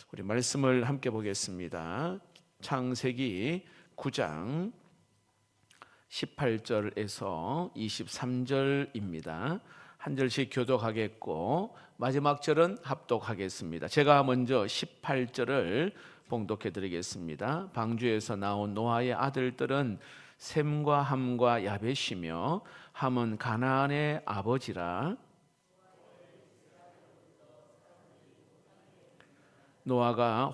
우리 말씀을 함께 보겠습니다. 창세기 9장 18절에서 23절입니다. 한 절씩 교독하겠고 마지막 절은 합독하겠습니다. 제가 먼저 18절을 봉독해 드리겠습니다. 방주에서 나온 노아의 아들들은 셈과 함과 야벳이며 함은 가나안의 아버지라. 노아가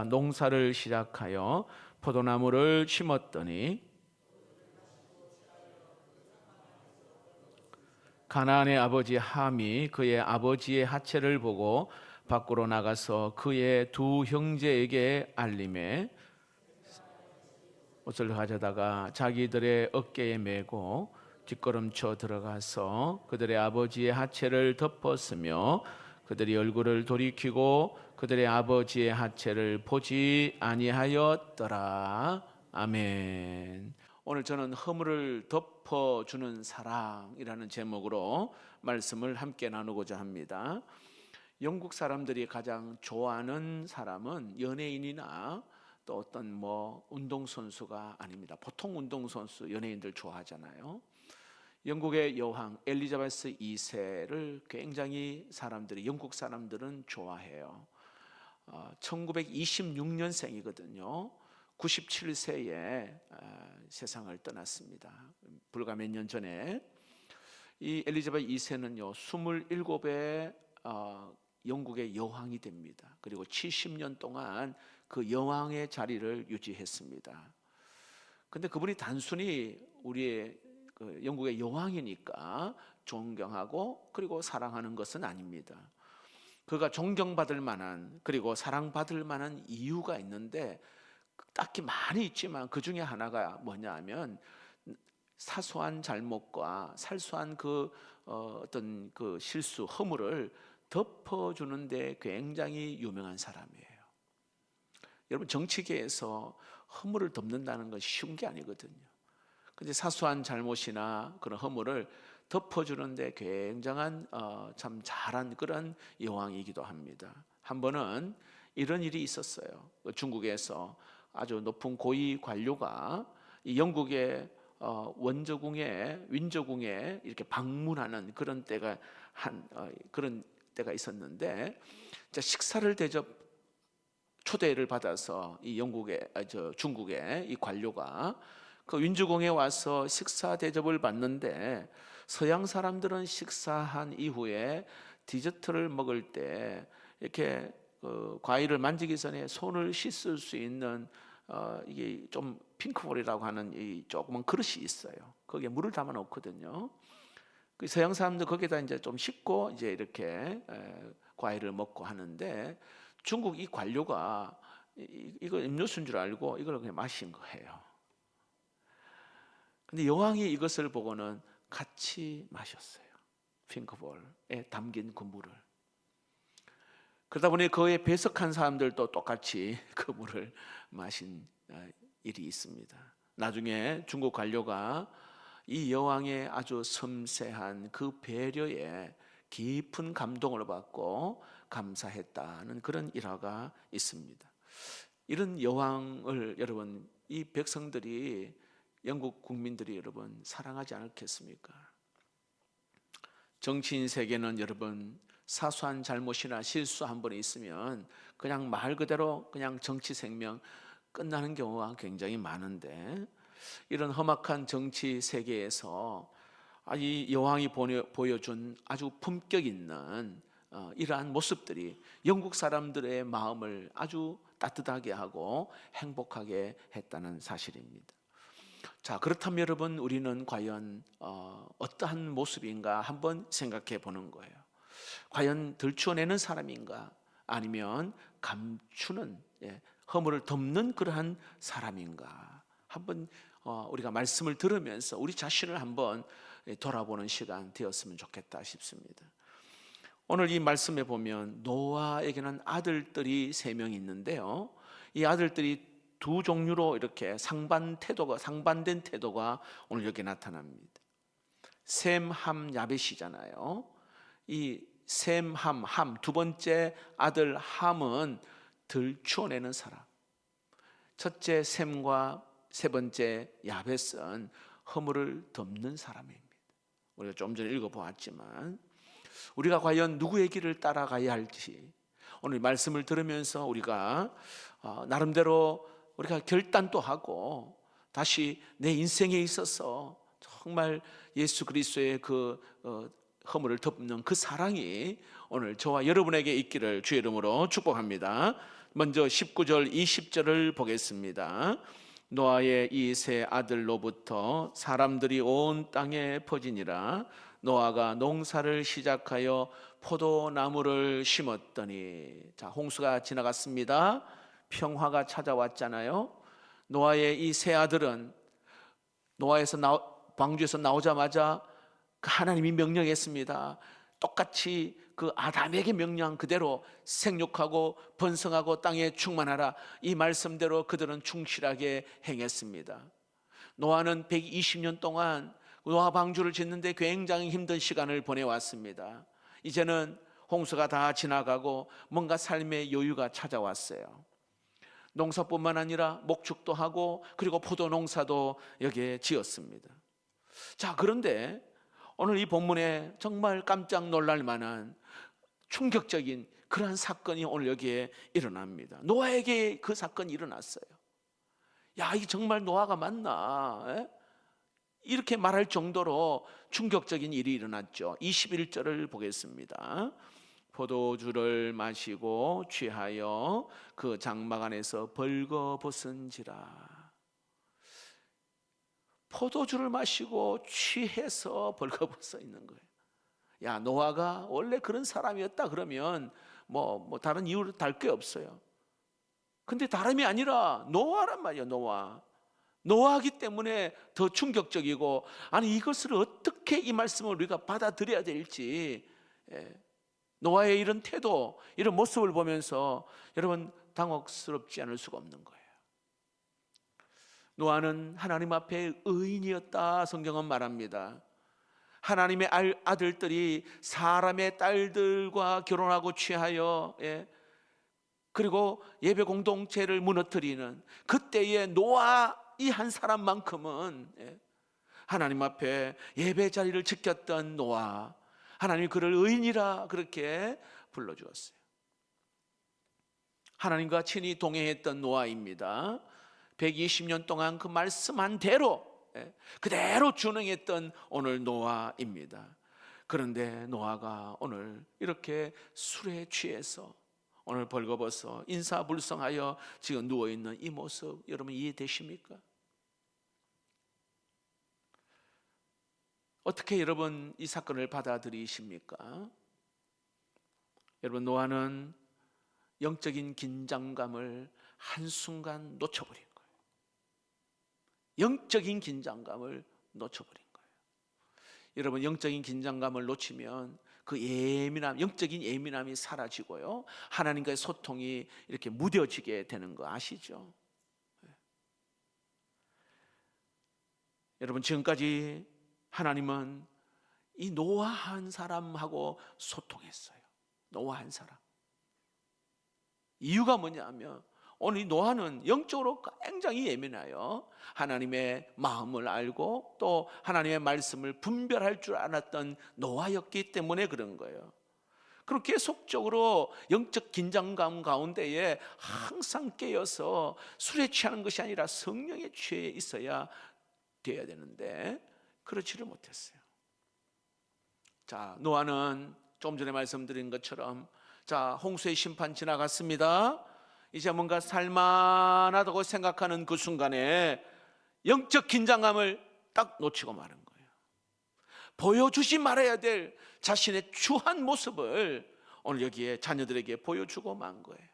농사를 시작하여 포도나무를 심었더니 가나안의 아버지 함이 그의 아버지의 하체를 보고 밖으로 나가서 그의 두 형제에게 알림해 옷을 가져다가 자기들의 어깨에 메고 뒷걸음쳐 들어가서 그들의 아버지의 하체를 덮었으며 그들이 얼굴을 돌이키고 그들의 아버지의 하체를 보지 아니하였더라. 아멘. 오늘 저는 허물을 덮어주는 사랑이라는 제목으로 말씀을 함께 나누고자 합니다. 영국 사람들이 가장 좋아하는 사람은 연예인이나 또 어떤 운동선수가 아닙니다. 보통 운동선수, 연예인들 좋아하잖아요. 영국의 여왕 엘리자베스 2세를 굉장히 영국 사람들은 좋아해요. 1926년생이거든요. 97세에 세상을 떠났습니다. 불과 몇 년 전에. 이 엘리자베스 2세는요 27의 영국의 여왕이 됩니다. 그리고 70년 동안 그 여왕의 자리를 유지했습니다. 근데 그분이 단순히 우리의 영국의 여왕이니까 존경하고 그리고 사랑하는 것은 아닙니다. 그가 존경받을 만한 그리고 사랑받을 만한 이유가 있는데 딱히 많이 있지만 그 중에 하나가 뭐냐 하면 사소한 잘못과 사소한 어떤 실수, 허물을 덮어주는데 굉장히 유명한 사람이에요. 여러분 정치계에서 허물을 덮는다는 건 쉬운 게 아니거든요. 근데 사소한 잘못이나 그런 허물을 덮어주는데 굉장한 참 잘한 그런 여왕이기도 합니다. 한 번은 이런 일이 있었어요. 중국에서 아주 높은 고위 관료가 이 영국의 윈저궁에 이렇게 방문하는 그런 때가 그런 때가 있었는데, 식사를 초대를 받아서 이 중국의 이 관료가 그 윈저궁에 와서 식사 대접을 받는데, 서양 사람들은 식사한 이후에 디저트를 먹을 때 이렇게 과일을 만지기 전에 손을 씻을 수 있는 이게 좀 핑크볼이라고 하는 이 조그만 그릇이 있어요. 거기에 물을 담아 놓거든요. 그 서양 사람들 거기다 이제 좀 씻고 이제 이렇게 과일을 먹고 하는데, 중국 이 관료가 이거 음료수인 줄 알고 이걸 그냥 마신 거예요. 근데 여왕이 이것을 보고는 같이 마셨어요. 핑크볼에 담긴 그 물을. 그러다 보니 그에 배석한 사람들도 똑같이 그 물을 마신 일이 있습니다. 나중에 중국 관료가 이 여왕의 아주 섬세한 그 배려에 깊은 감동을 받고 감사했다는 그런 일화가 있습니다. 이런 여왕을 여러분, 이 백성들이, 영국 국민들이 여러분 사랑하지 않겠습니까? 정치인 세계는 여러분 사소한 잘못이나 실수 한 번 있으면 그냥 말 그대로 그냥 정치 생명 끝나는 경우가 굉장히 많은데, 이런 험악한 정치 세계에서 이 여왕이 보여준 아주 품격 있는 이러한 모습들이 영국 사람들의 마음을 아주 따뜻하게 하고 행복하게 했다는 사실입니다. 자, 그렇다면 여러분, 우리는 과연 어떠한 모습인가 한번 생각해 보는 거예요. 과연 들추어내는 사람인가, 아니면 감추는, 허물을 덮는 그러한 사람인가, 한번 우리가 말씀을 들으면서 우리 자신을 한번 돌아보는 시간 되었으면 좋겠다 싶습니다. 오늘 이 말씀에 보면 노아에게는 아들들이 3명 있는데요, 이 아들들이 두 종류로 이렇게 상반된 태도가 오늘 여기 나타납니다. 셈, 함, 야벳이잖아요. 이 셈, 함, 두 번째 아들 함은 들추어내는 사람. 첫째 셈과 세 번째 야벳은 허물을 덮는 사람입니다. 우리가 좀 전에 읽어보았지만 우리가 과연 누구의 길을 따라가야 할지 오늘 말씀을 들으면서 우리가 나름대로 우리가 결단도 하고 다시 내 인생에 있어서 정말 예수 그리스도의 그 허물을 덮는 그 사랑이 오늘 저와 여러분에게 있기를 주의 이름으로 축복합니다. 먼저 19절 20절을 보겠습니다. 노아의 이 세 아들로부터 사람들이 온 땅에 퍼지니라. 노아가 농사를 시작하여 포도나무를 심었더니, 자, 홍수가 지나갔습니다. 평화가 찾아왔잖아요. 노아의 이 세 아들은 방주에서 나오자마자 하나님이 명령했습니다. 똑같이 그 아담에게 명령한 그대로 생육하고 번성하고 땅에 충만하라, 이 말씀대로 그들은 충실하게 행했습니다. 노아는 120년 동안 노아 방주를 짓는데 굉장히 힘든 시간을 보내왔습니다. 이제는 홍수가 다 지나가고 뭔가 삶의 여유가 찾아왔어요. 농사뿐만 아니라 목축도 하고 그리고 포도 농사도 여기에 지었습니다. 자, 그런데 오늘 이 본문에 정말 깜짝 놀랄 만한 충격적인 그러한 사건이 오늘 여기에 일어납니다. 노아에게 그 사건이 일어났어요. 야, 이게 정말 노아가 맞나? 에? 이렇게 말할 정도로 충격적인 일이 일어났죠. 21절을 보겠습니다. 포도주를 마시고 취하여 그 장막 안에서 벌거벗은지라. 포도주를 마시고 취해서 벌거벗어 있는 거예요. 야, 노아가 원래 그런 사람이었다 그러면 뭐 다른 이유를 달 게 없어요. 근데 다름이 아니라 노아란 말이에요. 노아기 때문에 더 충격적이고, 아니 이것을 어떻게 이 말씀을 우리가 받아들여야 될지, 노아의 이런 태도, 이런 모습을 보면서 여러분 당혹스럽지 않을 수가 없는 거예요. 노아는 하나님 앞에 의인이었다 성경은 말합니다. 하나님의 아들들이 사람의 딸들과 결혼하고 취하여 그리고 예배 공동체를 무너뜨리는 그때의 노아 이 한 사람만큼은 하나님 앞에 예배 자리를 지켰던 노아, 하나님이 그를 의인이라 그렇게 불러주었어요. 하나님과 친히 동행했던 노아입니다. 120년 동안 그 말씀한 대로 그대로 준행했던 오늘 노아입니다. 그런데 노아가 오늘 이렇게 술에 취해서 오늘 벌거벗어 인사불성하여 지금 누워있는 이 모습 여러분 이해되십니까? 어떻게 여러분 이 사건을 받아들이십니까? 여러분 노아는 영적인 긴장감을 한순간 놓쳐버린 거예요. 영적인 긴장감을 놓쳐버린 거예요. 여러분 영적인 긴장감을 놓치면 그 영적인 예민함이 사라지고요, 하나님과의 소통이 이렇게 무뎌지게 되는 거 아시죠? 여러분 지금까지 하나님은 이 노아 한 사람하고 소통했어요. 노아 한 사람. 이유가 뭐냐면 오늘 이 노아는 영적으로 굉장히 예민하여 하나님의 마음을 알고 또 하나님의 말씀을 분별할 줄 알았던 노아였기 때문에 그런 거예요. 그리고 계속적으로 영적 긴장감 가운데에 항상 깨어서 술에 취하는 것이 아니라 성령에 취해 있어야 돼야 되는데 그렇지를 못했어요. 자, 노아는 조금 전에 말씀드린 것처럼 자, 홍수의 심판 지나갔습니다. 이제 뭔가 살만하다고 생각하는 그 순간에 영적 긴장감을 딱 놓치고 마는 거예요. 보여주지 말아야 될 자신의 추한 모습을 오늘 여기에 자녀들에게 보여주고 만 거예요.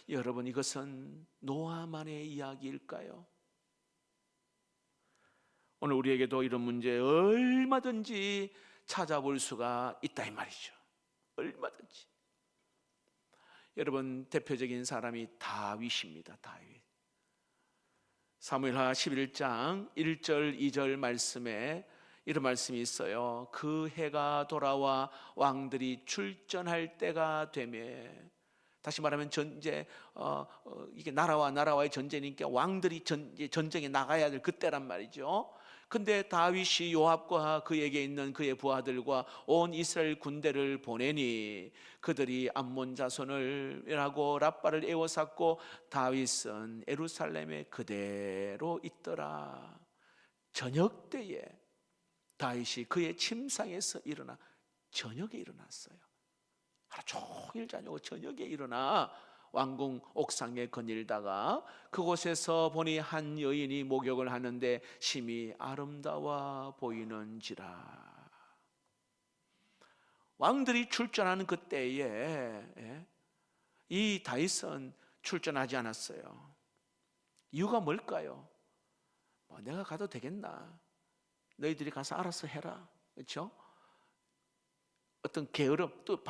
여러분 이것은 노아만의 이야기일까요? 오늘 우리에게도 이런 문제 얼마든지 찾아볼 수가 있다 이 말이죠. 얼마든지. 여러분 대표적인 사람이 다윗입니다. 다윗. 사무엘하 11장 1절 2절 말씀에 이런 말씀이 있어요. 그 해가 돌아와 왕들이 출전할 때가 되매. 다시 말하면 이게 나라와 나라와의 전쟁이니까 왕들이 전쟁에 나가야 될 그때란 말이죠. 근데 다윗이 요압과 그에게 있는 그의 부하들과 온 이스라엘 군대를 보내니 그들이 암몬 자손을하고 랍바를 에워쌌고 다윗은 예루살렘에 그대로 있더라. 저녁 때에 다윗이 그의 침상에서 일어나 저녁에 일어났어요. 하루 종일 자려고 저녁에 일어나 왕궁 옥상에 거닐다가 그곳에서 보니 한 여인이 목욕을 하는데 심히 아름다워 보이는지라. 왕들이 출전하는 그때에 이 다윗은 출전하지 않았어요. 이유가 뭘까요? 내가 가도 되겠나? 너희들이 가서 알아서 해라. 그렇죠? 어떤 게으름, 또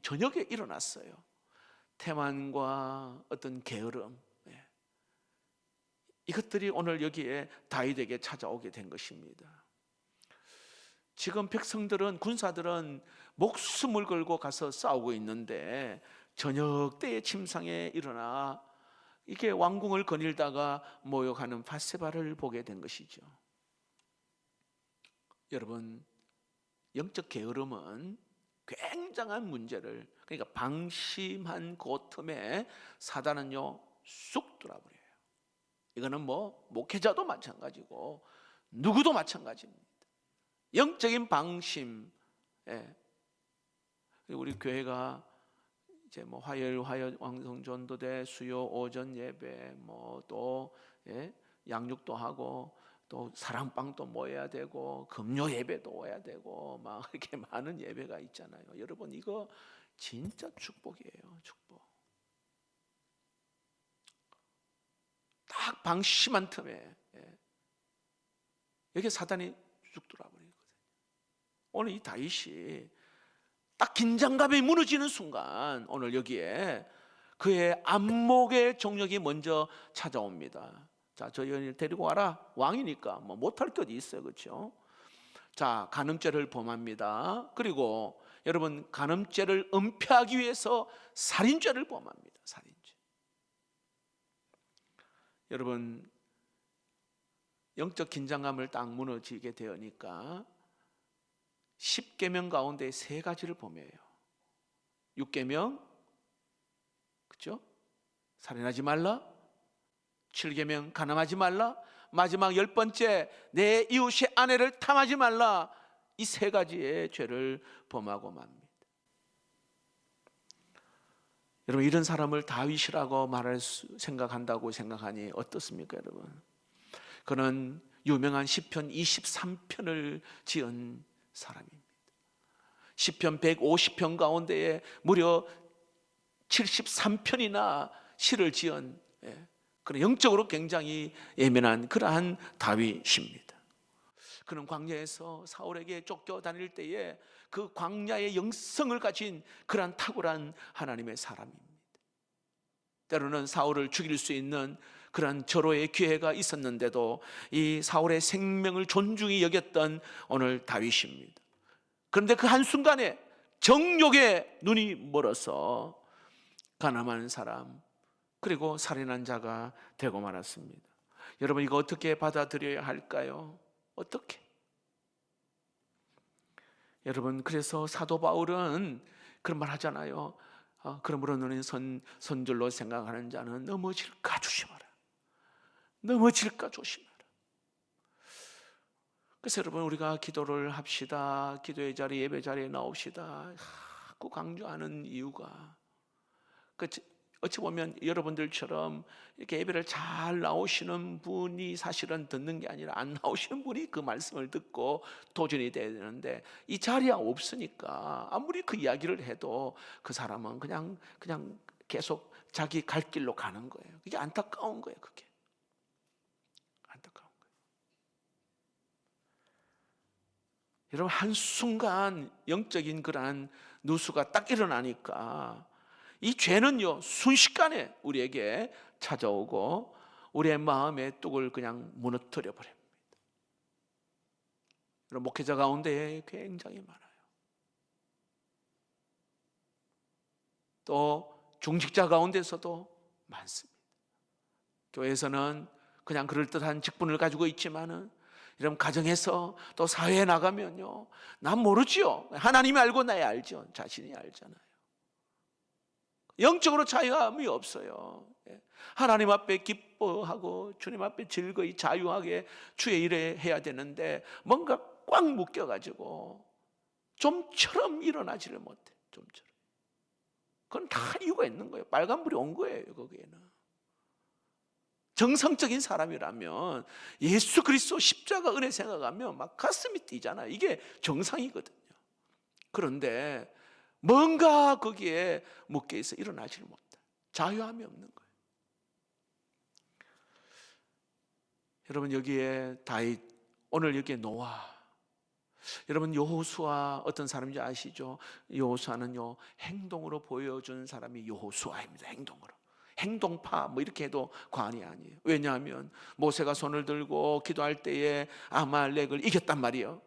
저녁에 일어났어요. 태만과 어떤 게으름, 이것들이 오늘 여기에 다윗에게 찾아오게 된 것입니다. 지금 백성들은, 군사들은 목숨을 걸고 가서 싸우고 있는데 저녁 때에 침상에 일어나 이게 왕궁을 거닐다가 모욕하는 밧세바를 보게 된 것이죠. 여러분, 영적 게으름은 굉장한 문제를, 그러니까 방심한 그 틈에 사단은요 쑥 들어버려요. 이거는 목회자도 마찬가지고 누구도 마찬가지입니다. 영적인 방심. 우리 교회가 이제 화요일 왕성전도대, 수요 오전 예배, 또 양육도 하고 또 사랑방도 모여야 되고 금요 예배도 와야 되고 막 이렇게 많은 예배가 있잖아요. 여러분, 이거 진짜 축복이에요. 축복. 딱 방심한 틈에 여기 사단이 쑥 들어와버리거든요. 오늘 이 다윗이 딱 긴장감이 무너지는 순간 오늘 여기에 그의 안목의 정력이 먼저 찾아옵니다. 자, 저 여인을 데리고 와라. 왕이니까 못할 게 어디 있어요, 그렇죠? 자, 간음죄를 범합니다. 그리고 여러분, 간음죄를 은폐하기 위해서 살인죄를 범합니다. 살인죄. 여러분, 영적 긴장감을 딱 무너지게 되니까 10계명 가운데 3가지를 범해요. 6계명, 그렇죠? 살인하지 말라. 7계명 간음하지 말라. 마지막 10번째, 내 이웃의 아내를 탐하지 말라. 이 3가지의 죄를 범하고 맙니다. 여러분, 이런 사람을 다윗이라고 생각한다고 생각하니 어떻습니까, 여러분? 그는 유명한 시편 23편을 지은 사람입니다. 시편 150편 가운데에 무려 73편이나 시를 지은 그런 영적으로 굉장히 예민한 그러한 다윗입니다. 그는 광야에서 사울에게 쫓겨다닐 때에 그 광야의 영성을 가진 그러한 탁월한 하나님의 사람입니다. 때로는 사울을 죽일 수 있는 그러한 절호의 기회가 있었는데도 이 사울의 생명을 존중히 여겼던 오늘 다윗입니다. 그런데 그 한순간에 정욕에 눈이 멀어서 가늠한 사람, 그리고 살인한 자가 되고 말았습니다. 여러분, 이거 어떻게 받아들여야 할까요? 어떻게? 여러분, 그래서 사도 바울은 그런 말 하잖아요. 그러므로 너는 선줄로 생각하는 자는 넘어질까 조심하라. 넘어질까 조심하라. 그래서 여러분, 우리가 기도를 합시다. 기도의 자리, 예배 자리에 나옵시다. 자꾸 강조하는 이유가, 어찌 보면 여러분들처럼 이렇게 예배를 잘 나오시는 분이 사실은 듣는 게 아니라 안 나오시는 분이 그 말씀을 듣고 도전이 돼야 되는데, 이 자리가 없으니까 아무리 그 이야기를 해도 그 사람은 그냥 계속 자기 갈 길로 가는 거예요. 그게 안타까운 거예요. 그게 안타까운 거예요. 여러분, 한순간 영적인 그러한 누수가 딱 일어나니까 이 죄는요 순식간에 우리에게 찾아오고 우리의 마음의 뚝을 그냥 무너뜨려 버립니다. 목회자 가운데 굉장히 많아요. 또 중직자 가운데서도 많습니다. 교회에서는 그냥 그럴듯한 직분을 가지고 있지만은 이런 가정에서 또 사회에 나가면요, 난 모르지요. 하나님이 알고 나야 알죠. 자신이 알잖아요. 영적으로 자유함이 없어요. 하나님 앞에 기뻐하고 주님 앞에 즐거이 자유하게 주의 일에 해야 되는데 뭔가 꽉 묶여가지고 좀처럼 일어나지를 못해. 좀처럼. 그건 다 이유가 있는 거예요. 빨간불이 온 거예요. 거기에는. 정상적인 사람이라면 예수 그리스도 십자가 은혜 생각하면 막 가슴이 뛰잖아요. 이게 정상이거든요. 그런데 뭔가 거기에 묶여있어 일어나지를 못해. 자유함이 없는 거예요. 여러분, 여기에 다윗, 오늘 여기에 노아, 여러분 여호수아 어떤 사람인지 아시죠? 여호수아는요, 행동으로 보여준 사람이 여호수아입니다. 행동파 뭐 이렇게 해도 과언이 아니에요. 왜냐하면 모세가 손을 들고 기도할 때에 아말렉을 이겼단 말이에요.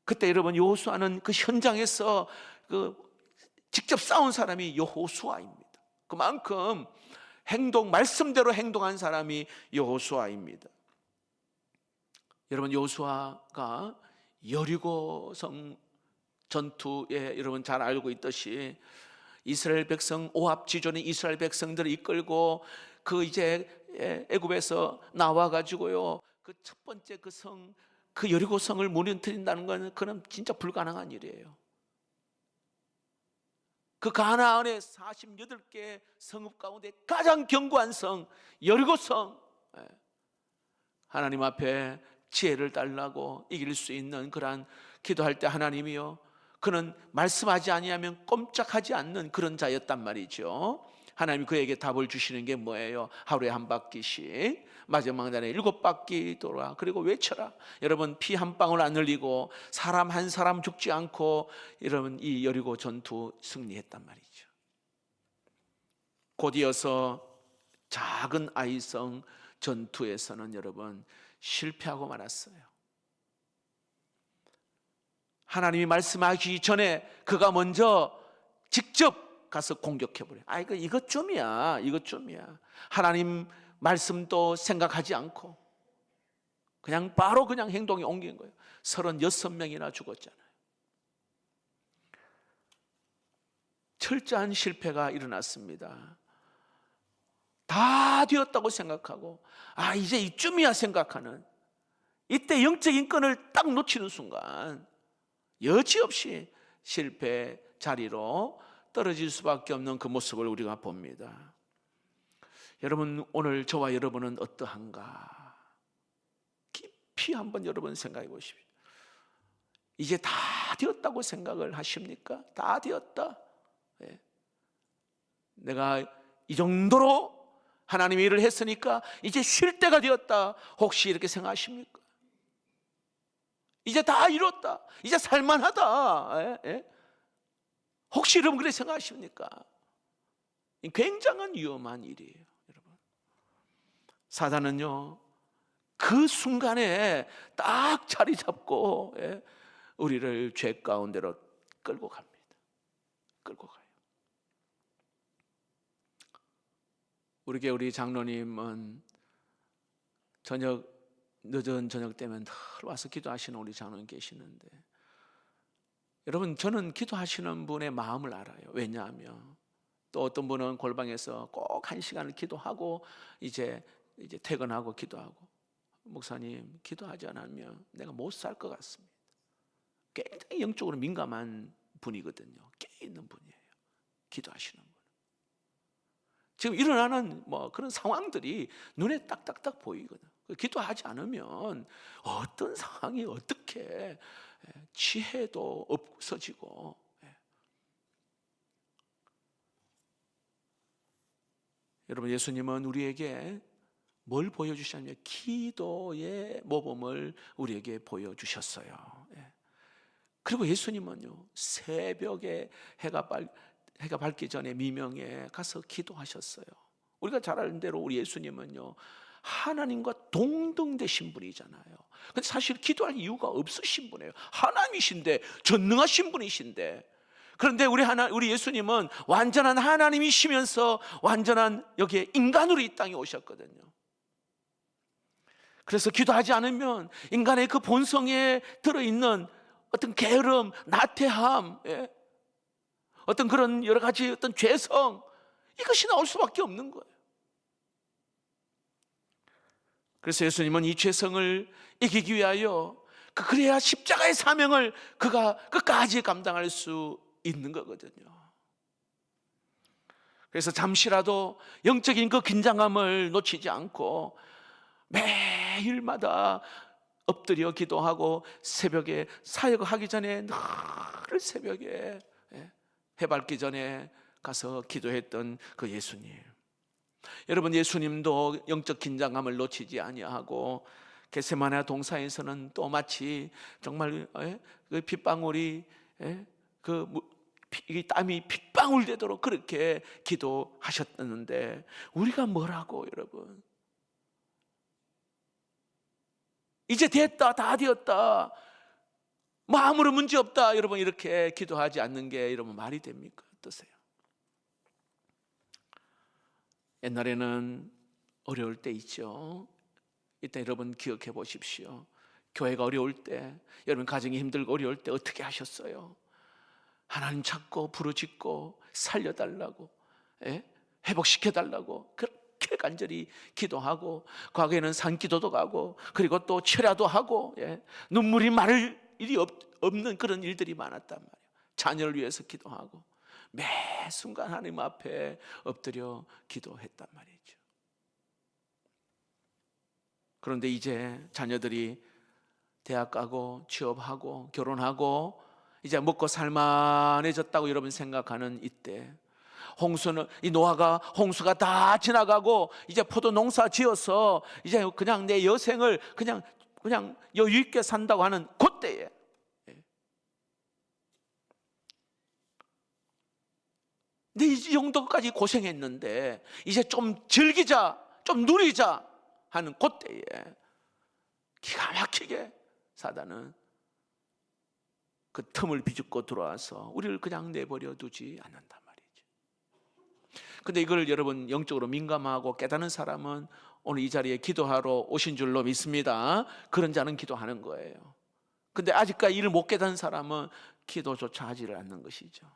그때 여러분 여호수아는 그 현장에서 직접 싸운 사람이 여호수아입니다. 그만큼 말씀대로 행동한 사람이 여호수아입니다. 여러분, 여호수아가 여리고성 전투에 여러분 잘 알고 있듯이 이스라엘 백성, 오합지졸인 이스라엘 백성들을 이끌고 이제 애굽에서 나와 가지고요, 그 첫 번째 그 성, 그 여리고성을 무너뜨린다는 건 그는 진짜 불가능한 일이에요. 그 가나안의 48개 성읍 가운데 가장 견고한 성 여리고성, 하나님 앞에 지혜를 달라고 이길 수 있는 그러한 기도할 때 하나님이요, 그는 말씀하지 아니하면 꼼짝하지 않는 그런 자였단 말이죠. 하나님이 그에게 답을 주시는 게 뭐예요? 하루에 한 바퀴씩 마지막 날에 7바퀴 돌아 그리고 외쳐라. 여러분, 피 한 방울 안 흘리고 사람 한 사람 죽지 않고 여러분 이 여리고 전투 승리했단 말이죠. 곧이어서 작은 아이성 전투에서는 여러분 실패하고 말았어요. 하나님이 말씀하기 전에 그가 먼저 직접 가서 공격해버려요. 이것쯤이야. 하나님 말씀도 생각하지 않고 그냥 바로 그냥 행동에 옮긴 거예요. 36명이나 죽었잖아요. 철저한 실패가 일어났습니다. 다 되었다고 생각하고 이제 이쯤이야 생각하는, 이때 영적인 끈을 딱 놓치는 순간 여지없이 실패 자리로 떨어질 수밖에 없는 그 모습을 우리가 봅니다. 여러분, 오늘 저와 여러분은 어떠한가? 깊이 한번 여러분 생각해 보십시오. 이제 다 되었다고 생각을 하십니까? 다 되었다. 내가 이 정도로 하나님의 일을 했으니까 이제 쉴 때가 되었다. 혹시 이렇게 생각하십니까? 이제 다 이뤘다. 이제 살만하다. 혹시 여러분 그렇게 생각하십니까? 굉장한 위험한 일이에요, 여러분. 사단은요, 그 순간에 딱 자리 잡고 우리를 죄 가운데로 끌고 갑니다. 끌고 가요. 우리 장로님은 늦은 저녁 때면 늘 와서 기도하시는 우리 장로님 계시는데, 여러분, 저는 기도하시는 분의 마음을 알아요. 왜냐하면 또 어떤 분은 골방에서 꼭 1시간을 기도하고 이제 퇴근하고 기도하고, 목사님 기도하지 않으면 내가 못 살 것 같습니다. 굉장히 영적으로 민감한 분이거든요. 깨있는 분이에요. 기도하시는 분. 지금 일어나는 그런 상황들이 눈에 딱딱딱 보이거든. 기도하지 않으면 어떤 상황이 어떻게 지혜도 없어지고. 여러분, 예수님은 우리에게 뭘 보여주셨냐면 기도의 모범을 우리에게 보여주셨어요. 그리고 예수님은요, 새벽에 해가 밝기 전에 미명에 가서 기도하셨어요. 우리가 잘 아는 대로 우리 예수님은요, 하나님과 동등되신 분이잖아요. 근데 사실 기도할 이유가 없으신 분이에요. 하나님이신데, 전능하신 분이신데. 그런데 우리 예수님은 완전한 하나님이시면서 완전한 여기에 인간으로 이 땅에 오셨거든요. 그래서 기도하지 않으면 인간의 그 본성에 들어있는 어떤 게으름, 나태함, 어떤 그런 여러 가지 어떤 죄성, 이것이 나올 수밖에 없는 거예요. 그래서 예수님은 이 죄성을 이기기 위하여 그래야 십자가의 사명을 그가 끝까지 감당할 수 있는 거거든요. 그래서 잠시라도 영적인 그 긴장감을 놓치지 않고 매일마다 엎드려 기도하고 새벽에 사역하기 전에 늘 새벽에 해 밝기 전에 가서 기도했던 그 예수님. 여러분, 예수님도 영적 긴장감을 놓치지 아니하고 겟세마네 동산에서는 또 마치 정말 그 핏방울이 이 땀이 핏방울 되도록 그렇게 기도하셨는데 우리가 뭐라고 여러분? 이제 됐다, 다 되었다, 뭐 아무런 문제 없다, 여러분 이렇게 기도하지 않는 게 여러분 말이 됩니까? 어떠세요? 옛날에는 어려울 때 있죠. 이때 여러분 기억해 보십시오. 교회가 어려울 때, 여러분 가정이 힘들고 어려울 때 어떻게 하셨어요? 하나님 찾고 부르짖고 살려달라고, 회복시켜달라고 그렇게 간절히 기도하고, 과거에는 산기도도 가고 그리고 또 철야도 하고, 눈물이 마를 일이 없는 그런 일들이 많았단 말이에요. 자녀를 위해서 기도하고 매 순간 하나님 앞에 엎드려 기도했단 말이죠. 그런데 이제 자녀들이 대학 가고 취업하고 결혼하고 이제 먹고 살만해졌다고 여러분 생각하는 이때, 이 노아가 홍수가 다 지나가고 이제 포도 농사 지어서 이제 그냥 내 여생을 그냥 여유 있게 산다고 하는 그때에 내 이 정도까지 고생했는데 이제 좀 즐기자, 좀 누리자 하는 그때에 기가 막히게 사단은 그 틈을 비집고 들어와서 우리를 그냥 내버려 두지 않는단 말이죠. 근데 이걸 여러분 영적으로 민감하고 깨닫는 사람은 오늘 이 자리에 기도하러 오신 줄로 믿습니다. 그런 자는 기도하는 거예요. 근데 아직까지 이를 못 깨닫는 사람은 기도조차 하지를 않는 것이죠.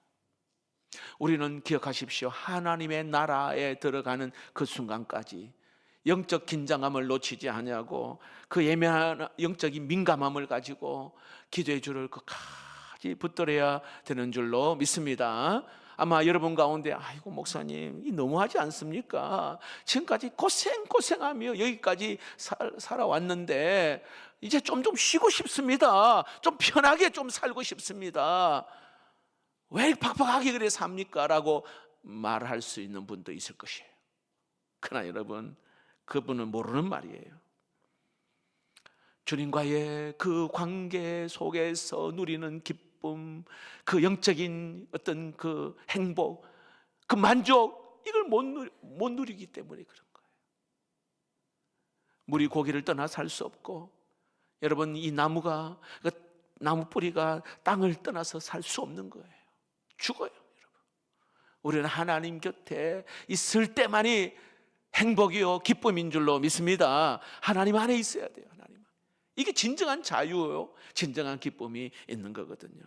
우리는 기억하십시오. 하나님의 나라에 들어가는 그 순간까지 영적 긴장감을 놓치지 않냐고, 그 예민한 영적인 민감함을 가지고 기도의 줄을 끝까지 붙들어야 되는 줄로 믿습니다. 아마 여러분 가운데 아이고 목사님 이 너무하지 않습니까? 지금까지 고생하며 여기까지 살아왔는데 이제 좀 쉬고 싶습니다. 좀 편하게 좀 살고 싶습니다. 왜 팍팍하게 그래 삽니까? 라고 말할 수 있는 분도 있을 것이에요. 그러나 여러분, 그분은 모르는 말이에요. 주님과의 그 관계 속에서 누리는 기쁨, 그 영적인 어떤 그 행복, 그 만족, 이걸 못 누리기 때문에 그런 거예요. 물이 고기를 떠나 살 수 없고, 여러분 이 나무 뿌리가 땅을 떠나서 살 수 없는 거예요. 죽어요, 여러분. 우리는 하나님 곁에 있을 때만이 행복이요 기쁨인 줄로 믿습니다. 하나님 안에 있어야 돼요. 하나님. 이게 진정한 자유요, 진정한 기쁨이 있는 거거든요.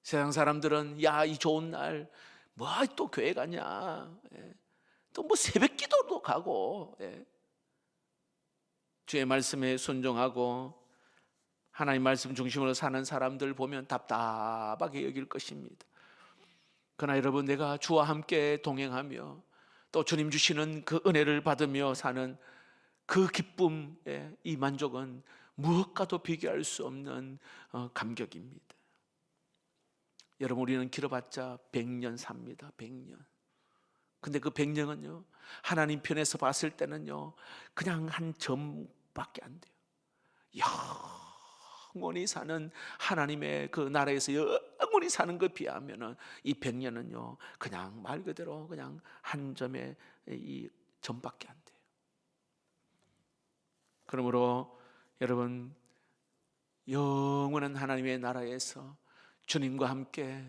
세상 사람들은 야, 이 좋은 날 뭐 또 교회 가냐, 또 뭐 새벽 기도도 가고, 주의 말씀에 순종하고 하나님 말씀 중심으로 사는 사람들 보면 답답하게 여길 것입니다. 그러나 여러분, 내가 주와 함께 동행하며 또 주님 주시는 그 은혜를 받으며 사는 그 기쁨, 이 만족은 무엇과도 비교할 수 없는 감격입니다. 여러분, 우리는 길어봤자 100년 삽니다. 100년. 근데 그 100년은요 하나님 편에서 봤을 때는요 그냥 한 점밖에 안 돼요. 영원히 사는 하나님의 그 나라에서 영원히 사는 것에 비하면은 이 100년은요 그냥 말 그대로 그냥 한 점의 이 전밖에 안 돼요. 그러므로 여러분, 영원한 하나님의 나라에서 주님과 함께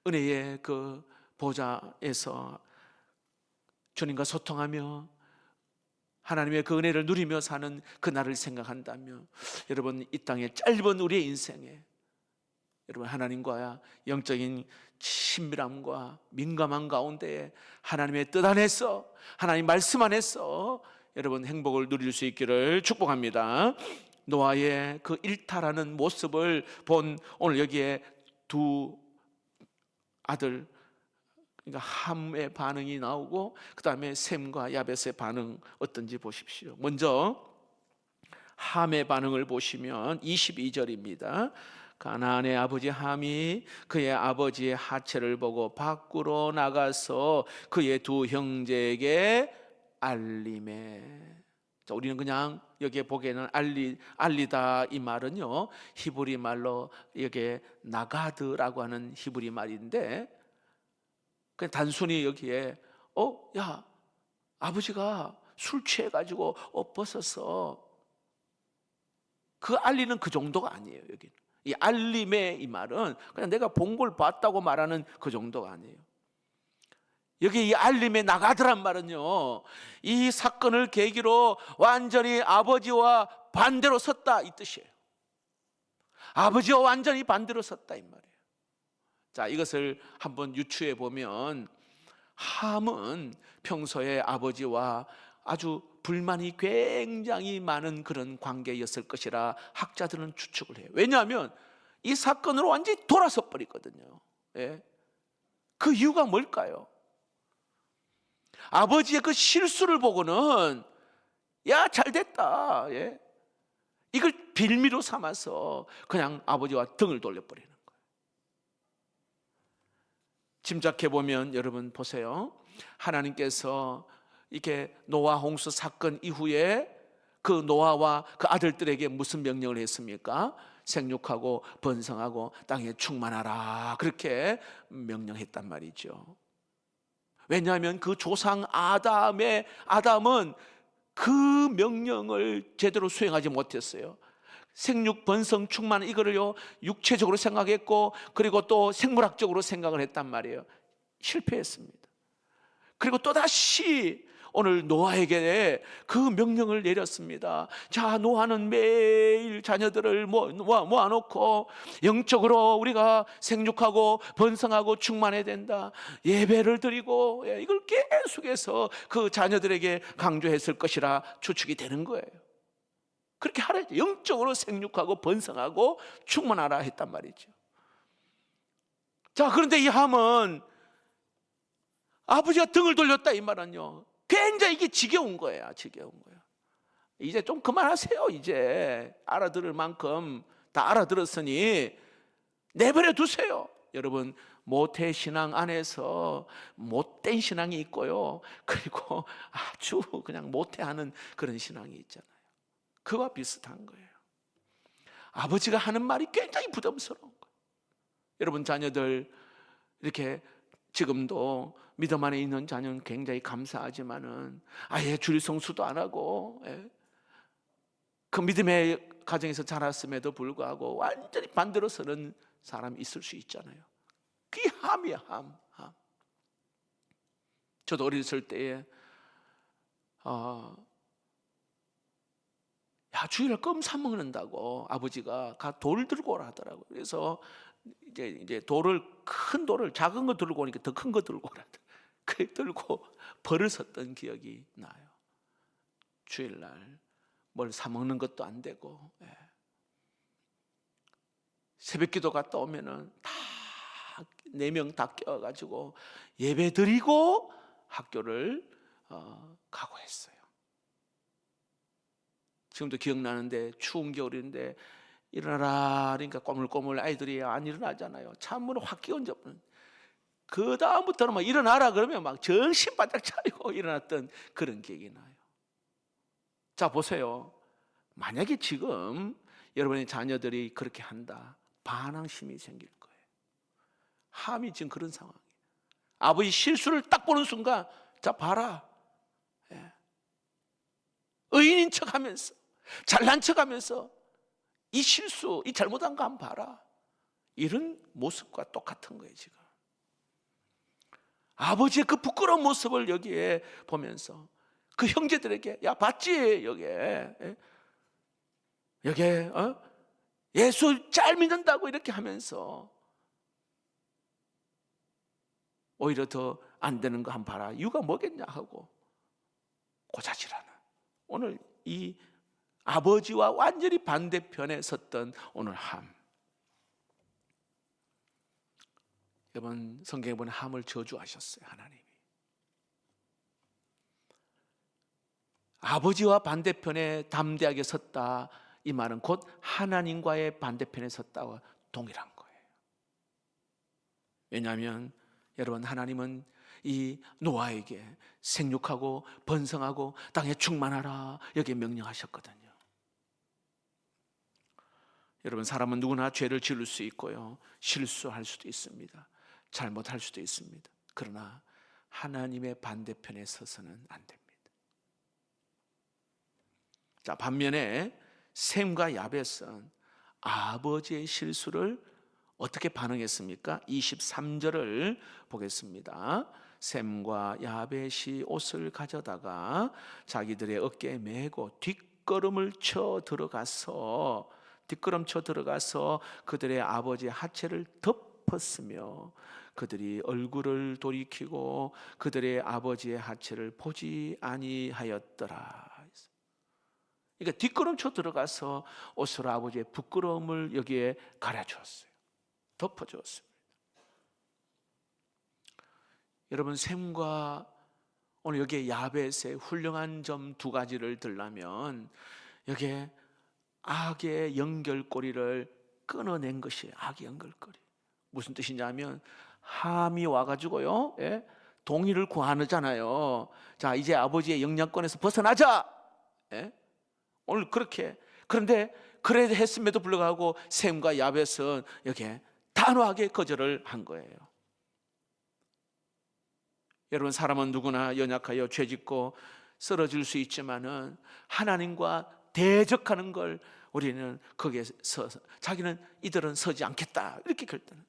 은혜의 그 보좌에서 주님과 소통하며 하나님의 그 은혜를 누리며 사는 그 날을 생각한다면, 여러분, 이 땅의 짧은 우리의 인생에 여러분 하나님과 영적인 친밀함과 민감한 가운데 하나님의 뜻 안에서, 하나님 말씀 안에서 여러분 행복을 누릴 수 있기를 축복합니다. 노아의 그 일탈하는 모습을 본 오늘 여기에 두 아들, 그러니까 함의 반응이 나오고 그 다음에 셈과 야벳의 반응 어떤지 보십시오. 먼저 함의 반응을 보시면 22절입니다. 가나안의 아버지 함이 그의 아버지의 하체를 보고 밖으로 나가서 그의 두 형제에게 알림해. 자, 우리는 그냥 여기에 보기에는 알리다 이 말은요, 히브리 말로 여기에 나가드라고 하는 히브리 말인데, 그냥 단순히 여기에 야, 아버지가 술 취해가지고 벗었어, 그 알리는 그 정도가 아니에요. 여기는 이 알림의 이 말은 그냥 내가 본 걸 봤다고 말하는 그 정도가 아니에요. 여기 이 알림에 나가더란 말은요, 이 사건을 계기로 완전히 아버지와 반대로 섰다 이 뜻이에요. 아버지와 완전히 반대로 섰다 이 말이에요. 자, 이것을 한번 유추해 보면 함은 평소에 아버지와 아주 불만이 굉장히 많은 그런 관계였을 것이라 학자들은 추측을 해요. 왜냐하면 이 사건으로 완전히 돌아서 버리거든요. 예. 그 이유가 뭘까요? 아버지의 그 실수를 보고는 야, 잘됐다, 예, 이걸 빌미로 삼아서 그냥 아버지와 등을 돌려버리는 거예요. 짐작해보면 여러분 보세요. 하나님께서 이렇게 노아 홍수 사건 이후에 그 노아와 그 아들들에게 무슨 명령을 했습니까? 생육하고 번성하고 땅에 충만하라, 그렇게 명령했단 말이죠. 왜냐하면 그 조상 아담은 그 명령을 제대로 수행하지 못했어요. 생육, 번성, 충만, 이거를요 육체적으로 생각했고, 그리고 또 생물학적으로 생각을 했단 말이에요. 실패했습니다. 그리고 또다시 오늘 노아에게 그 명령을 내렸습니다. 자, 노아는 매일 자녀들을 모아놓고 영적으로 우리가 생육하고 번성하고 충만해야 된다, 예배를 드리고, 이걸 계속해서 그 자녀들에게 강조했을 것이라 추측이 되는 거예요. 그렇게 하라, 영적으로 생육하고 번성하고 충만하라 했단 말이죠. 자, 그런데 이 함은 아버지가 등을 돌렸다 이 말은요, 굉장히 이게 지겨운 거예요. 지겨운 거예요. 이제 좀 그만하세요. 이제 알아들을 만큼 다 알아들었으니 내버려 두세요. 여러분, 모태신앙 안에서 못된 신앙이 있고요, 그리고 아주 그냥 모태하는 그런 신앙이 있잖아요. 그와 비슷한 거예요. 아버지가 하는 말이 굉장히 부담스러운 거예요. 여러분 자녀들 이렇게 지금도 믿음 안에 있는 자녀는 굉장히 감사하지만은 아예 주일 성수도 안 하고, 그 믿음의 가정에서 자랐음에도 불구하고 완전히 반대로 서는 사람이 있을 수 있잖아요. 그게 함이야, 함. 저도 어렸을 때에 야, 주일날 껌 사 먹는다고 아버지가 돌 들고 오라 하더라고요. 그래서 이제 큰 돌을, 작은 거 들고 오니까 더 큰 거 들고 오라. 그 들고 벌을 섰던 기억이 나요. 주일날 뭘 사 먹는 것도 안 되고, 새벽기도 갔다 오면은 다 4명 다 껴가지고 예배 드리고 학교를 가고 했어요. 지금도 기억나는데 추운 겨울인데 일어나라 그러니까 꼬물꼬물 아이들이 안 일어나잖아요. 찬물을 확 끼얹어버는. 그 다음부터는 막 일어나라 그러면 막 정신 바짝 차리고 일어났던 그런 기억이 나요. 자, 보세요. 만약에 지금 여러분의 자녀들이 그렇게 한다, 반항심이 생길 거예요. 함이 지금 그런 상황이에요. 아버지 실수를 딱 보는 순간, 자 봐라, 의인인 척하면서, 잘난 척하면서 이 실수, 이 잘못한 거 한번 봐라. 이런 모습과 똑같은 거예요. 지금 아버지의 그 부끄러운 모습을 여기에 보면서 그 형제들에게, 야 봤지 여기에 예수 잘 믿는다고 이렇게 하면서 오히려 더 안 되는 거 한번 봐라. 이유가 뭐겠냐 하고 고자질하는, 오늘 이 아버지와 완전히 반대편에 섰던 오늘 함. 여러분, 성경에 보면 함을 저주하셨어요. 하나님이 아버지와 반대편에 담대하게 섰다, 이 말은 곧 하나님과의 반대편에 섰다와 동일한 거예요. 왜냐하면 여러분, 하나님은 이 노아에게 생육하고 번성하고 땅에 충만하라 여기에 명령하셨거든요. 여러분, 사람은 누구나 죄를 지을 수 있고요, 실수할 수도 있습니다. 잘못할 수도 있습니다. 그러나 하나님의 반대편에 서서는 안 됩니다. 자, 반면에 셈과 야벳은 아버지의 실수를 어떻게 반응했습니까? 23절을 보겠습니다. 셈과 야벳이 옷을 가져다가 자기들의 어깨에 메고 뒷걸음쳐 들어가서 그들의 아버지의 하체를 덮었으며 그들이 얼굴을 돌이키고 그들의 아버지의 하체를 보지 아니하였더라. 그러니까 뒷걸음쳐 들어가서 옷으로 아버지의 부끄러움을 여기에 가려주었어요. 덮어주었습니다. 여러분, 셈과 오늘 여기에 야벳의 훌륭한 점 두 가지를 들라면 여기에 악의 연결고리를 끊어낸 것이에요. 악의 연결고리. 무슨 뜻이냐면 함이 와가지고요, 동의를 구하잖아요. 자, 이제 아버지의 영향권에서 벗어나자. 오늘 그렇게, 그런데 그래 했음에도 불구하고 셈과 야벳은 여기에 단호하게 거절을 한 거예요. 여러분, 사람은 누구나 연약하여 죄짓고 쓰러질 수 있지만은 하나님과 대적하는 걸 우리는 거기에 서서 자기는 이들은 서지 않겠다 이렇게 결단을.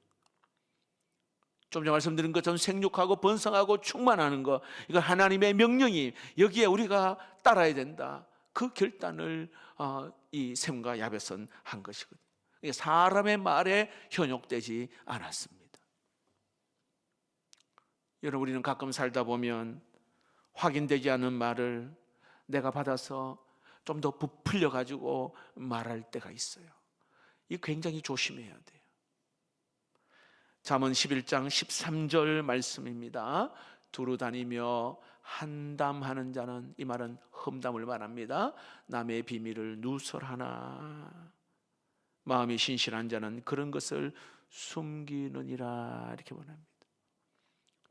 좀 전에 말씀드린 것처럼 생육하고 번성하고 충만하는 거, 이거 하나님의 명령이 여기에 우리가 따라야 된다. 그 결단을 이 셈과 야벳은 한 것이거든요. 사람의 말에 현혹되지 않았습니다. 여러분, 우리는 가끔 살다 보면 확인되지 않은 말을 내가 받아서 좀 더 부풀려 가지고 말할 때가 있어요. 이 굉장히 조심해야 돼요. 잠언 11장 13절 말씀입니다. 두루 다니며 한담하는 자는, 이 말은 험담을 말합니다. 남의 비밀을 누설하나 마음이 신실한 자는 그런 것을 숨기느니라 이렇게 말합니다.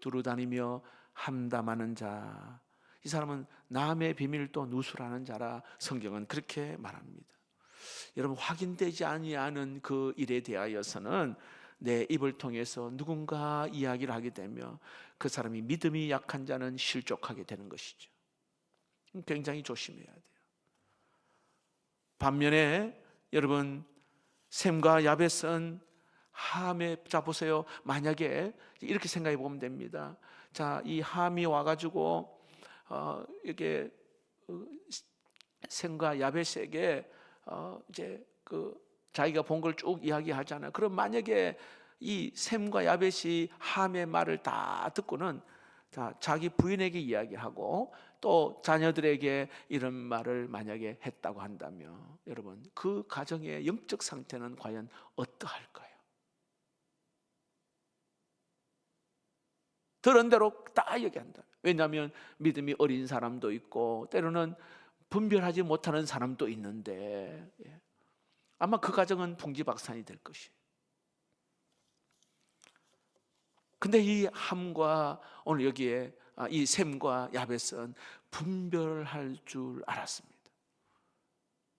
두루 다니며 함담하는 자, 이 사람은 남의 비밀을 또 누설하는 자라 성경은 그렇게 말합니다. 여러분, 확인되지 아니하는 그 일에 대하여서는 내 입을 통해서 누군가 이야기를 하게 되면 그 사람이 믿음이 약한 자는 실족하게 되는 것이죠. 굉장히 조심해야 돼요. 반면에 여러분, 셈과 야벳은 함에, 자 보세요. 만약에 이렇게 생각해 보면 됩니다. 자, 이 함이 와가지고 이렇게 셈과 야벳에게 이제 그 자기가 본 걸 쭉 이야기하잖아요. 그럼 만약에 이 셈과 야벳이 함의 말을 다 듣고는 자기 부인에게 이야기하고 또 자녀들에게 이런 말을 만약에 했다고 한다면 여러분, 그 가정의 영적 상태는 과연 어떠할까요? 들은 대로 다 얘기한다. 왜냐하면 믿음이 어린 사람도 있고 때로는 분별하지 못하는 사람도 있는데 아마 그 가정은 풍지박산이 될 것이에요. 근데 이 함과 오늘 여기에 이 셈과 야벳은 분별할 줄 알았습니다.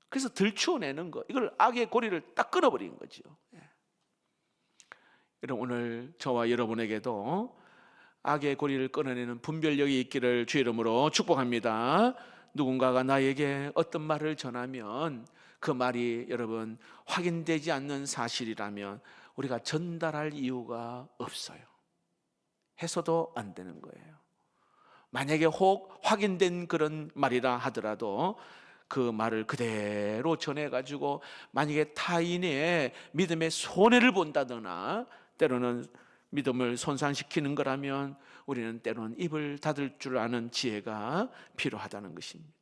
그래서 들추어내는 거, 이걸 악의 고리를 딱 끊어버린 거죠. 여러분, 오늘 저와 여러분에게도 악의 고리를 끊어내는 분별력이 있기를 주의 이름으로 축복합니다. 누군가가 나에게 어떤 말을 전하면 그 말이 여러분 확인되지 않는 사실이라면 우리가 전달할 이유가 없어요. 해서도 안 되는 거예요. 만약에 혹 확인된 그런 말이라 하더라도 그 말을 그대로 전해가지고 만약에 타인의 믿음에 손해를 본다거나 때로는 믿음을 손상시키는 거라면 우리는 때로는 입을 닫을 줄 아는 지혜가 필요하다는 것입니다.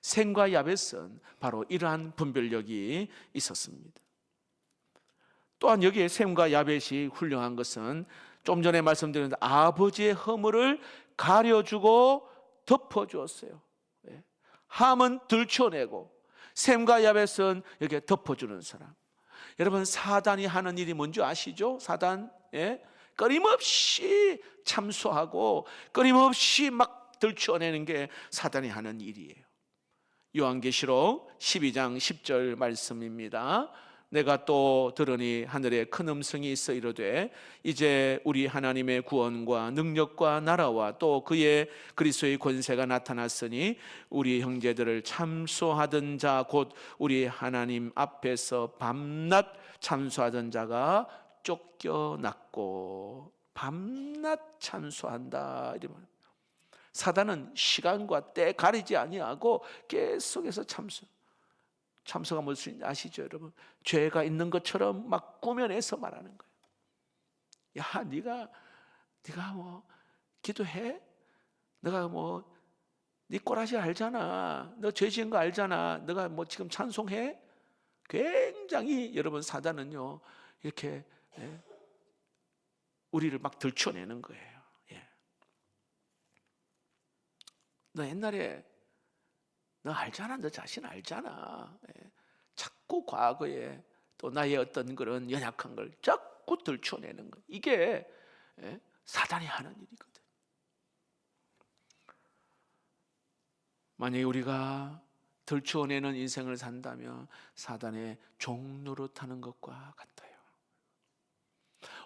셈과 야벳은 바로 이러한 분별력이 있었습니다. 또한 여기에 셈과 야벳이 훌륭한 것은 좀 전에 말씀드린 아버지의 허물을 가려주고 덮어주었어요. 함은 들춰내고 셈과 야벳은 여기에 덮어주는 사람. 여러분, 사단이 하는 일이 뭔지 아시죠? 사단, 끊임없이 참소하고 끊임없이 막 들춰내는 게 사단이 하는 일이에요. 요한계시록 12장 10절 말씀입니다. 내가 또 들으니 하늘에 큰 음성이 있어 이르되 이제 우리 하나님의 구원과 능력과 나라와 또 그의 그리스도의 권세가 나타났으니 우리 형제들을 참소하던 자 곧 우리 하나님 앞에서 밤낮 참소하던 자가 쫓겨났고, 밤낮 참소한다 이런 말. 사단은 시간과 때 가리지 아니하고 계속해서 참소가 무슨 아시죠, 여러분? 죄가 있는 것처럼 막 꾸며내서 말하는 거예요. 야, 네가 뭐 기도해? 내가 뭐 네 꼬라지 알잖아. 너 죄 지은 거 알잖아. 너가 뭐 지금 찬송해? 굉장히 여러분 사단은요 이렇게 우리를 막 들춰내는 거예요. 너 옛날에 너 알잖아. 너 자신 알잖아. 자꾸 과거에 또 나의 어떤 그런 연약한 걸 자꾸 들춰내는 거. 이게 사단이 하는 일이거든. 만약에 우리가 들춰내는 인생을 산다면 사단의 종 노릇하는 것과 같아요.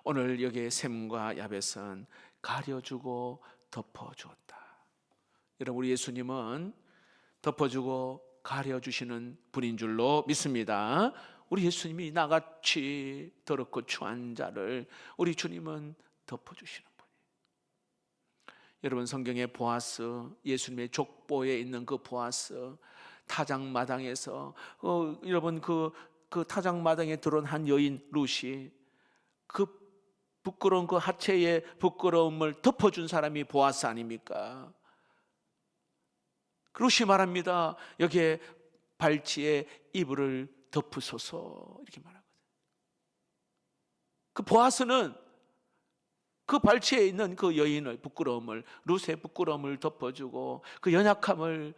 오늘 여기에 셈과 야벳은 가려주고 덮어주었다. 여러분, 우리 예수님은 덮어주고 가려주시는 분인 줄로 믿습니다. 우리 예수님이 나같이 더럽고 추한 자를 우리 주님은 덮어주시는 분이에요. 여러분, 성경의 보아스, 예수님의 족보에 있는 그 보아스, 타작마당에서 여러분 그 타작마당에 들어온 한 여인 룻이 그 부끄러운 그 하체의 부끄러움을 덮어준 사람이 보아스 아닙니까? 룻이 말합니다. 여기에 발치에 이불을 덮으소서 이렇게 말하거든요. 그 보아스는 그 발치에 있는 그 여인의 부끄러움을, 룻의 부끄러움을 덮어주고 그 연약함을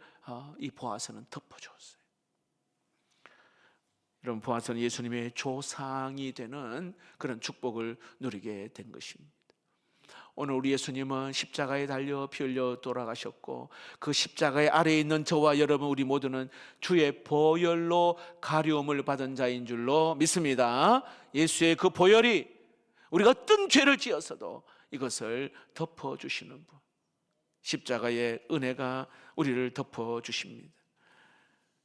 이 보아스는 덮어주었어요. 여러분, 보아스는 예수님의 조상이 되는 그런 축복을 누리게 된 것입니다. 오늘 우리 예수님은 십자가에 달려 피 흘려 돌아가셨고 그 십자가의 아래에 있는 저와 여러분 우리 모두는 주의 보혈로 가려움을 받은 자인 줄로 믿습니다. 예수의 그 보혈이 우리가 어떤 죄를 지었어도 이것을 덮어주시는 분, 십자가의 은혜가 우리를 덮어주십니다.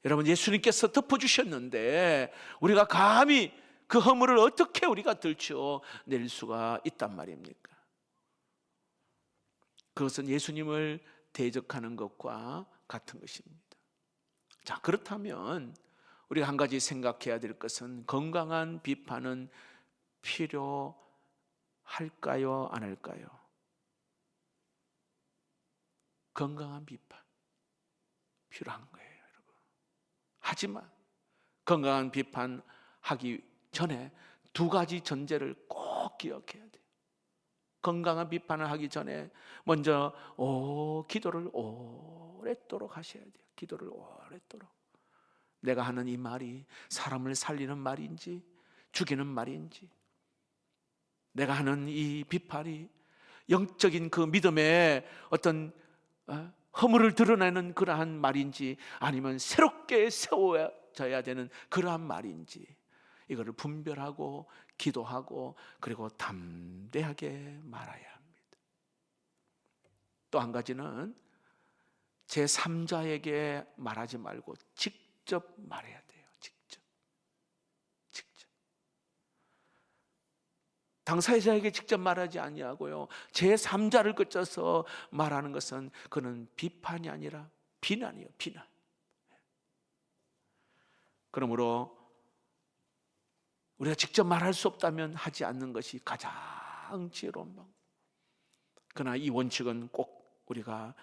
여러분, 예수님께서 덮어주셨는데 우리가 감히 그 허물을 어떻게 우리가 들춰낼 수가 있단 말입니까? 그것은 예수님을 대적하는 것과 같은 것입니다. 자, 그렇다면 우리가 한 가지 생각해야 될 것은 건강한 비판은 필요할까요? 안 할까요? 건강한 비판 필요한 거예요, 여러분. 하지만 건강한 비판하기 전에 두 가지 전제를 꼭 기억해야 돼요. 건강한 비판을 하기 전에 먼저 기도를 오랫도록 하셔야 돼요. 기도를 오랫도록. 내가 하는 이 말이 사람을 살리는 말인지 죽이는 말인지, 내가 하는 이 비판이 영적인 그 믿음의 어떤 허물을 드러내는 그러한 말인지 아니면 새롭게 세워져야 되는 그러한 말인지, 이거를 분별하고 기도하고 그리고 담대하게 말해야 합니다. 또 한 가지는 제3자에게 말하지 말고 직접 말해야 돼요. 직접. 당사자에게 직접 말하지 아니하고요, 제3자를 거쳐서 말하는 것은 그는 비판이 아니라 비난이에요. 비난. 그러므로 우리가 직접 말할 수 없다면 하지 않는 것이 가장 지혜로운 방법. 그러나 이 원칙은 꼭 우리가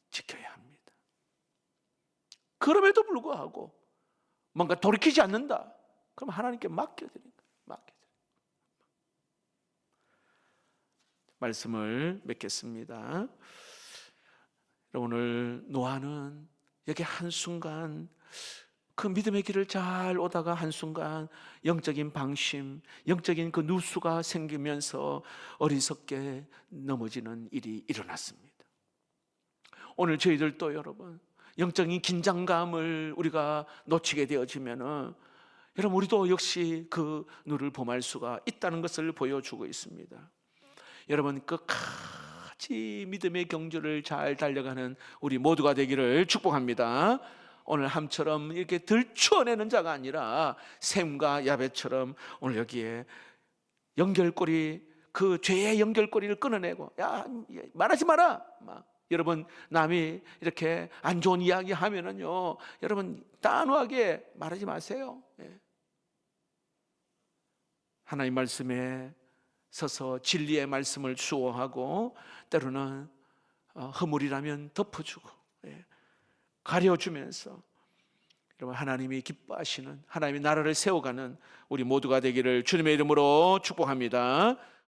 지켜야 합니다. 그럼에도 불구하고 뭔가 돌이키지 않는다, 그럼 하나님께 맡겨드린 거예요. 말씀을 맺겠습니다. 오늘 노아는 여기 한순간 그 믿음의 길을 잘 오다가 한순간 영적인 방심, 영적인 그 누수가 생기면서 어리석게 넘어지는 일이 일어났습니다. 오늘 저희들도 여러분, 영적인 긴장감을 우리가 놓치게 되어지면은 여러분, 우리도 역시 그 누를 범할 수가 있다는 것을 보여주고 있습니다. 여러분, 끝까지 믿음의 경주를 잘 달려가는 우리 모두가 되기를 축복합니다. 오늘 함처럼 이렇게 들추어내는 자가 아니라 셈과 야벳처럼 오늘 여기에 연결고리, 그 죄의 연결고리를 끊어내고, 야, 말하지 마라. 여러분, 남이 이렇게 안 좋은 이야기 하면은요, 여러분 단호하게 말하지 마세요. 하나님 말씀에 서서 진리의 말씀을 수호하고, 때로는 허물이라면 덮어주고, 가려주면서 여러분, 하나님이 기뻐하시는, 하나님의 나라를 세워가는 우리 모두가 되기를 주님의 이름으로 축복합니다.